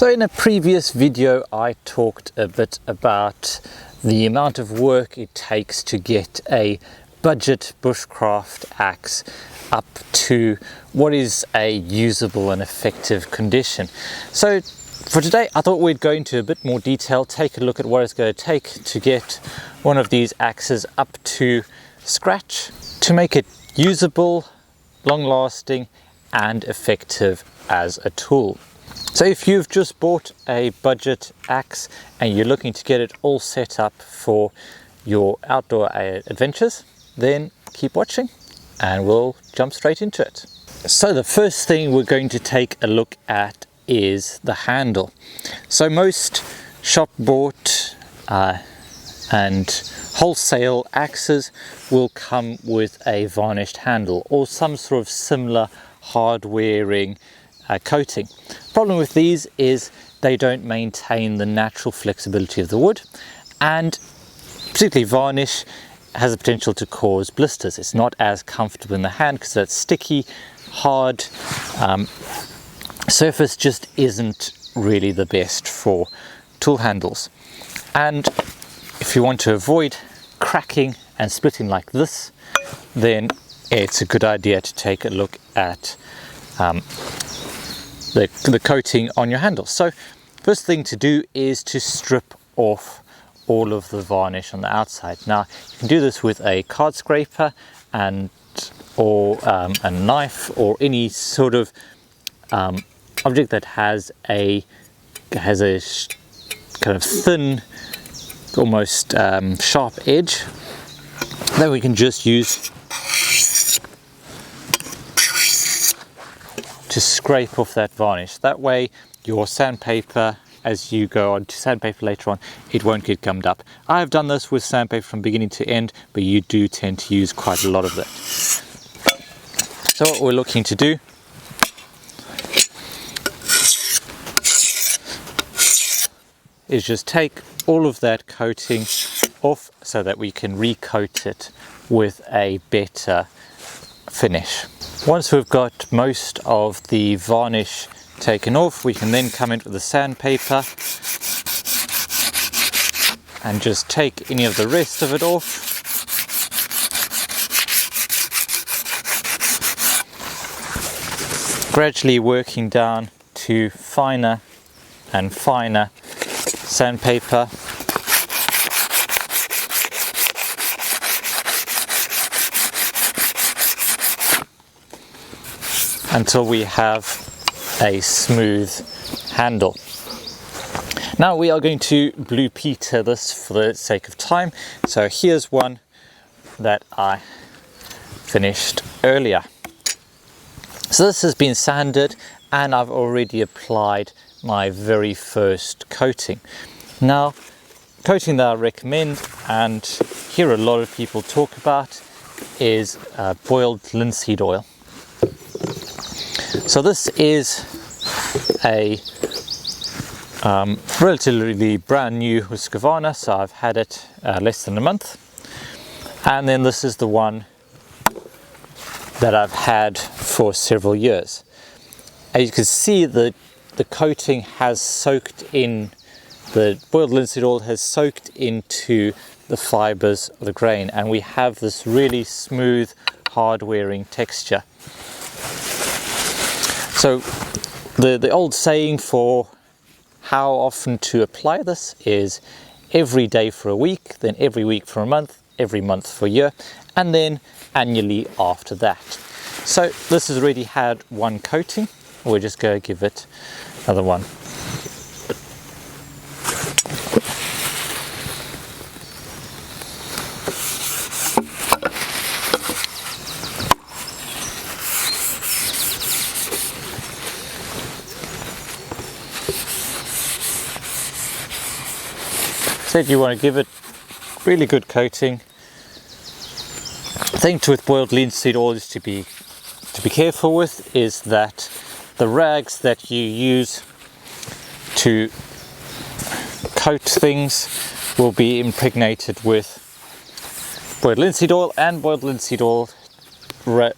So in a previous video I talked a bit about the amount of work it takes to get a budget bushcraft axe up to what is a usable and effective condition. So for today I thought we'd go into a bit more detail, take a look at what it's going to take to get one of these axes up to scratch, to make it usable, long-lasting and effective as a tool. So if you've just bought a budget axe and you're looking to get it all set up for your outdoor adventures, then keep watching and we'll jump straight into it. So the first thing we're going to take a look at is the handle. So most shop bought and wholesale axes will come with a varnished handle or some sort of similar hard wearing coating. Problem with these is they don't maintain the natural flexibility of the wood, and particularly varnish has the potential to cause blisters. It's not as comfortable in the hand because that sticky, hard surface just isn't really the best for tool handles. And if you want to avoid cracking and splitting like this, then it's a good idea to take a look at the coating on your handle. So first thing to do is to strip off all of the varnish on the outside. Now you can do this with a card scraper or a knife or any sort of object that has a kind of thin, almost sharp edge that we can just use to scrape off that varnish. That way your sandpaper, as you go on to sandpaper later on, it won't get gummed up. I have done this with sandpaper from beginning to end, but you do tend to use quite a lot of that. So what we're looking to do is just take all of that coating off so that we can recoat it with a better finish. Once we've got most of the varnish taken off, we can then come in with the sandpaper and just take any of the rest of it off. Gradually working down to finer and finer sandpaper. Until we have a smooth handle. Now we are going to Blue Peter this for the sake of time. So here's one that I finished earlier. So this has been sanded and I've already applied my very first coating. Now, coating that I recommend and hear a lot of people talk about is boiled linseed oil. So this is a relatively brand new Husqvarna, so I've had it less than a month. And then this is the one that I've had for several years. As you can see, the coating has soaked in, the boiled linseed oil has soaked into the fibers of the grain, and we have this really smooth, hard wearing texture. So the old saying for how often to apply this is every day for a week, then every week for a month, every month for a year, and then annually after that. So this has already had one coating. We're just going to give it another one. So if you want to give it really good coating, the thing with boiled linseed oil is to be careful with is that the rags that you use to coat things will be impregnated with boiled linseed oil, and boiled linseed oil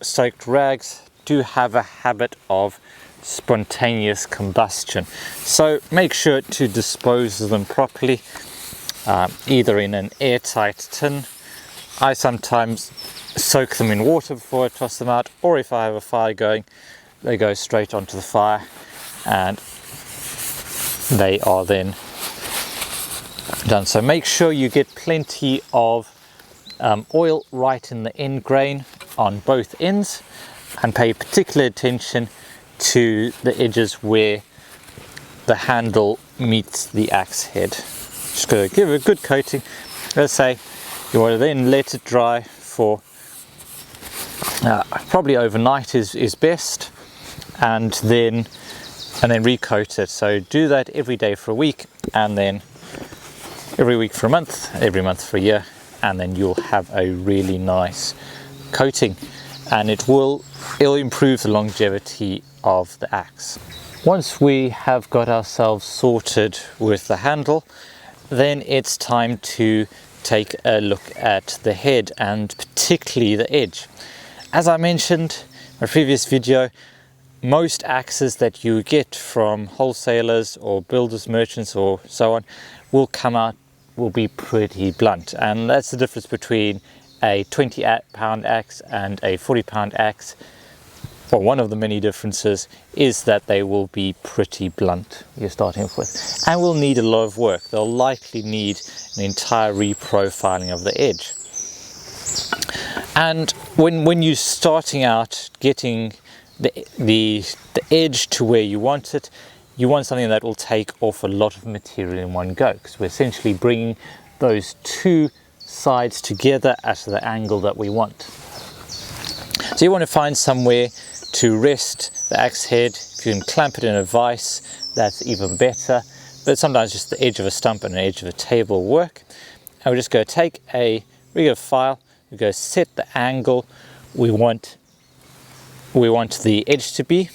soaked rags do have a habit of spontaneous combustion. So make sure to dispose of them properly, either in an airtight tin. I sometimes soak them in water before I toss them out, or if I have a fire going, they go straight onto the fire and they are then done. So make sure you get plenty of oil right in the end grain on both ends, and pay particular attention to the edges where the handle meets the axe head. Just going to give it a good coating. Let's say you want to then let it dry for probably overnight is best, and then recoat it. So do that every day for a week, and then every week for a month, every month for a year, and then you'll have a really nice coating, and it'll improve the longevity of the axe. Once we have got ourselves sorted with the handle, then it's time to take a look at the head, and particularly the edge. As I mentioned in my previous video, most axes that you get from wholesalers or builders merchants or so on will be pretty blunt, and that's the difference between a 20-pound axe and a 40-pound axe. Well, one of the many differences is that they will be pretty blunt you're starting off with, and will need a lot of work. They'll likely need an entire reprofiling of the edge. And when you're starting out getting the edge to where you want it, you want something that will take off a lot of material in one go, because we're essentially bringing those two sides together at the angle that we want. So you want to find somewhere to rest the axe head. If you can clamp it in a vise, that's even better, but sometimes just the edge of a stump and the edge of a table will work. And we're just going to take a regular file, we go set the angle we want the edge to be.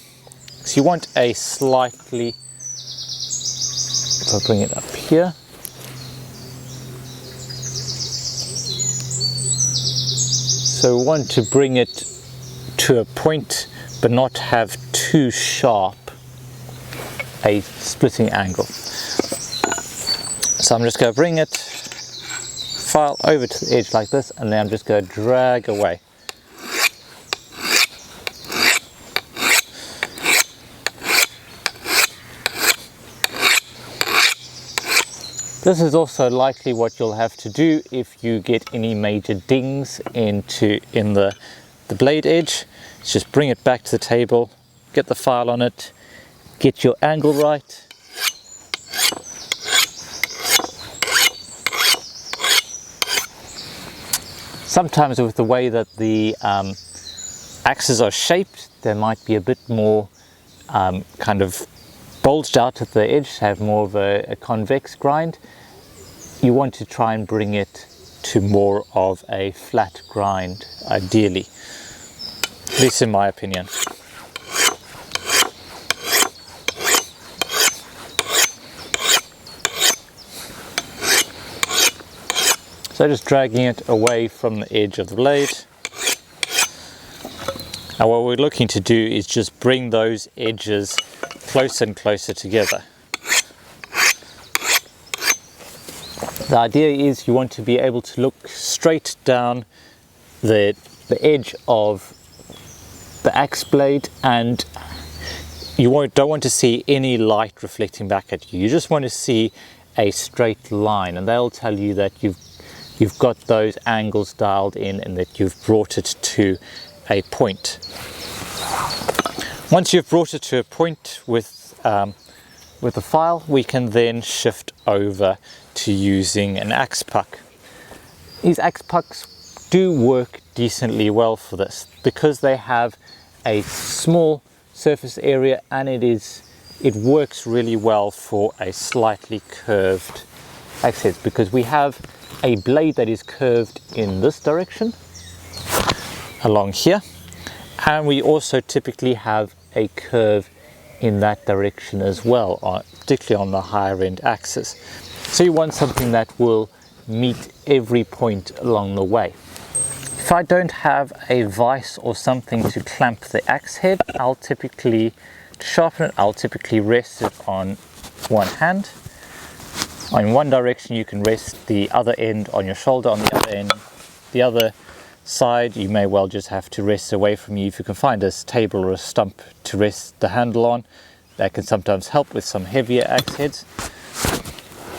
So you want a slightly, if I bring it up here, so we want to bring it to a point but not have too sharp a splitting angle. So I'm just going to bring it, file over to the edge like this, and then I'm just going to drag away. This is also likely what you'll have to do if you get any major dings in the blade edge. Just bring it back to the table, get the file on it, get your angle right. Sometimes with the way that the axes are shaped, there might be a bit more kind of bulged out at the edge, have more of a convex grind. You want to try and bring it to more of a flat grind, ideally. This in my opinion. So just dragging it away from the edge of the blade. And what we're looking to do is just bring those edges closer and closer together. The idea is you want to be able to look straight down the edge of the axe blade, and you don't want to see any light reflecting back at you. You just want to see a straight line, and they'll tell you that you've got those angles dialed in and that you've brought it to a point. Once you've brought it to a point with the file, we can then shift over to using an axe puck. These axe pucks do work decently well for this because they have a small surface area, and it works really well for a slightly curved axe head, because we have a blade that is curved in this direction along here, and we also typically have a curve in that direction as well, particularly on the higher end axes. So you want something that will meet every point along the way. If I don't have a vise or something to clamp the axe head, I'll typically To sharpen it, I'll typically rest it on one hand. In one direction you can rest the other end on your shoulder, on the other end, the other side you may well just have to rest away from you. If you can find a table or a stump to rest the handle on, that can sometimes help with some heavier axe heads.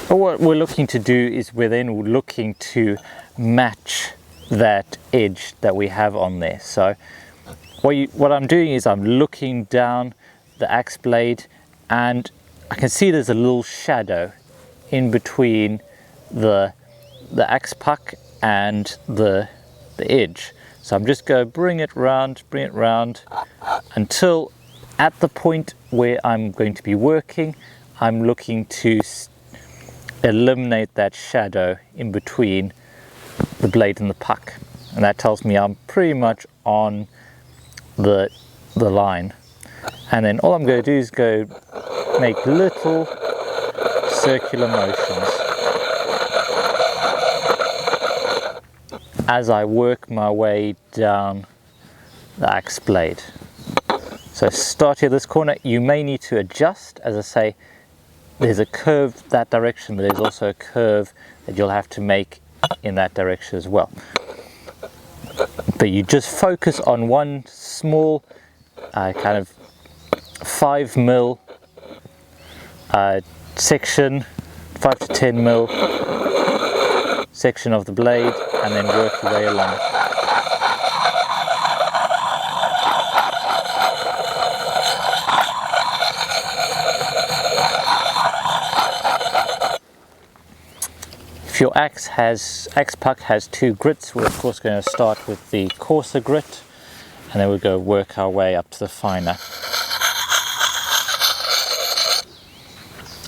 But what we're looking to do is we're looking to match that edge that we have on there. So what I'm doing is I'm looking down the axe blade, and I can see there's a little shadow in between the axe puck and the edge. So I'm just going to bring it round until at the point where I'm going to be working, I'm looking to eliminate that shadow in between the blade and the puck, and that tells me I'm pretty much on the line. And then all I'm going to do is go make little circular motions as I work my way down the axe blade. So start here this corner, you may need to adjust. As I say, there's a curve that direction, but there's also a curve that you'll have to make in that direction as well. But you just focus on one small kind of 5 mil section, 5 to 10 mil section of the blade, and then work your way along. If your axe puck has 2 grits, we're of course going to start with the coarser grit, and then we'll go work our way up to the finer.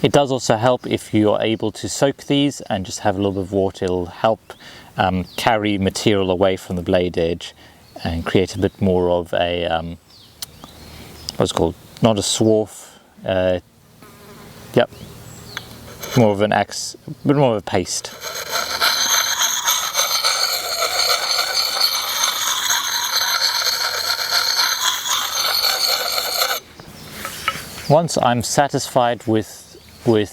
It does also help if you are able to soak these and just have a little bit of water. It'll help carry material away from the blade edge and create a bit more of a what's it called, not a swarf, yep, more of an axe, a bit more of a paste. Once I'm satisfied with where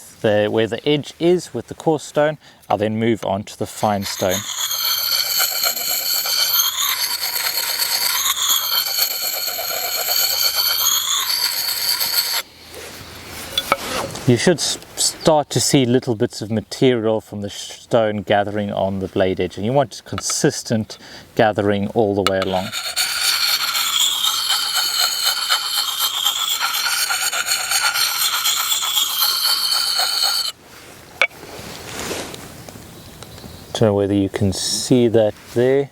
the edge is with the coarse stone, I'll then move on to the fine stone. You should start to see little bits of material from the stone gathering on the blade edge, and you want consistent gathering all the way along. I don't know whether you can see that there.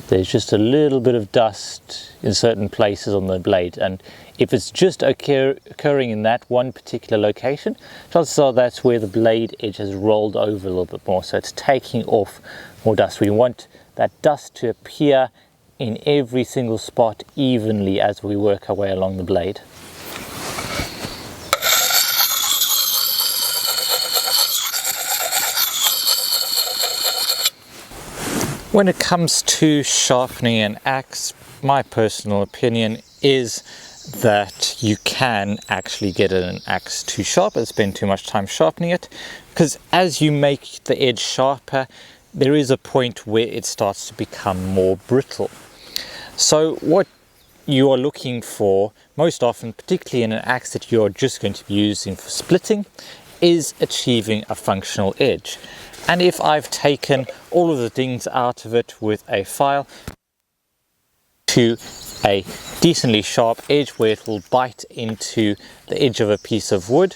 There's just a little bit of dust in certain places on the blade, and if it's just occurring in that one particular location, chances are that's where the blade edge has rolled over a little bit more, so it's taking off more dust. We want that dust to appear in every single spot evenly as we work our way along the blade. When it comes to sharpening an axe, my personal opinion is that you can actually get an axe too sharp and spend too much time sharpening it, because as you make the edge sharper, there is a point where it starts to become more brittle. So what you are looking for most often, particularly in an axe that you're just going to be using for splitting, is achieving a functional edge. And if I've taken all of the things out of it with a file to a decently sharp edge where it will bite into the edge of a piece of wood,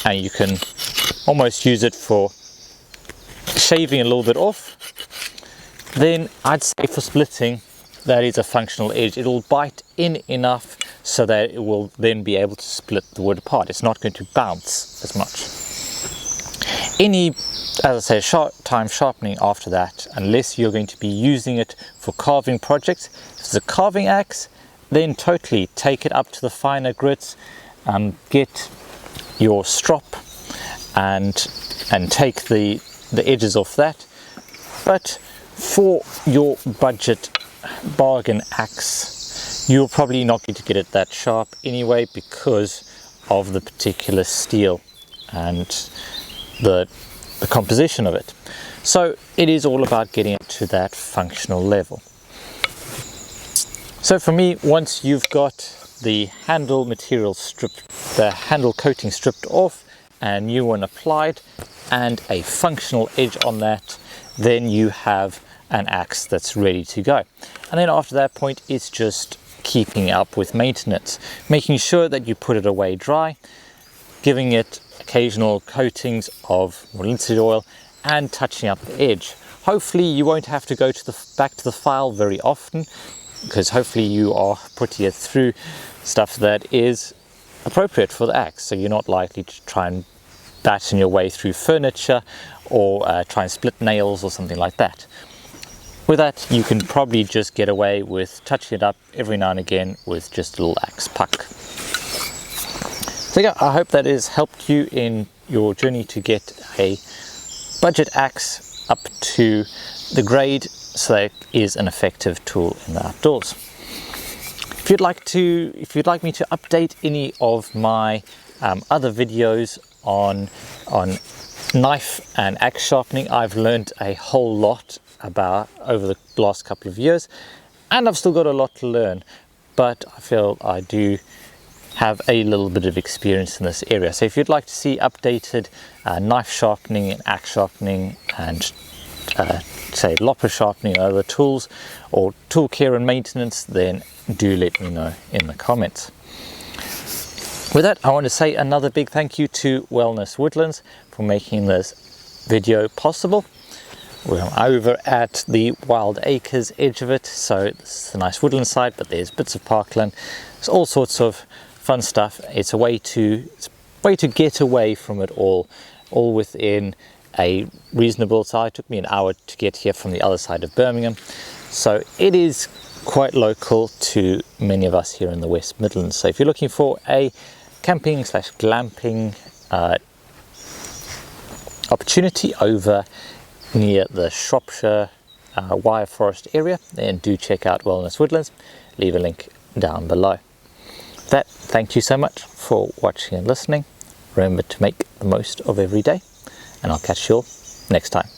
and you can almost use it for shaving a little bit off, then I'd say for splitting that is a functional edge. It'll bite in enough so that it will then be able to split the wood apart. It's not going to bounce as much. Any, as I say, time sharpening after that, unless you're going to be using it for carving projects. If it's a carving axe, then totally take it up to the finer grits, get your strop and take the edges off that. But for your budget bargain axe, You're probably not going to get it that sharp anyway because of the particular steel and the composition of it. So it is all about getting it to that functional level. So for me, once you've got the handle material stripped, the handle coating stripped off and new one applied and a functional edge on that, then you have an axe that's ready to go. And then after that point, it's just keeping up with maintenance, making sure that you put it away dry, giving it occasional coatings of linseed oil and touching up the edge. Hopefully you won't have to go back to the file very often, because hopefully you are putting it through stuff that is appropriate for the axe, so you're not likely to try and batten your way through furniture or try and split nails or something like that. With that, you can probably just get away with touching it up every now and again with just a little axe puck. So yeah, I hope that has helped you in your journey to get a budget axe up to the grade so that it is an effective tool in the outdoors. If you'd like me to update any of my other videos on knife and axe sharpening, I've learned a whole lot about over the last couple of years, and I've still got a lot to learn, but I feel I do have a little bit of experience in this area. So if you'd like to see updated knife sharpening and axe sharpening and say lopper sharpening and other tools, or tool care and maintenance, then do let me know in the comments. With that, I want to say another big thank you to Wellness Woodlands for making this video possible. We're over at the Wild Acres edge of it, so this is a nice woodland site, but there's bits of parkland. There's all sorts of fun stuff. It's a way to get away from it all within a reasonable time. It took me an hour to get here from the other side of Birmingham, so it is quite local to many of us here in the West Midlands. So if you're looking for a camping / glamping opportunity over near the Shropshire Wire Forest area, then do check out Wellness Woodlands. Leave a link down below. With that, thank you so much for watching and listening. Remember to make the most of every day, and I'll catch you all next time.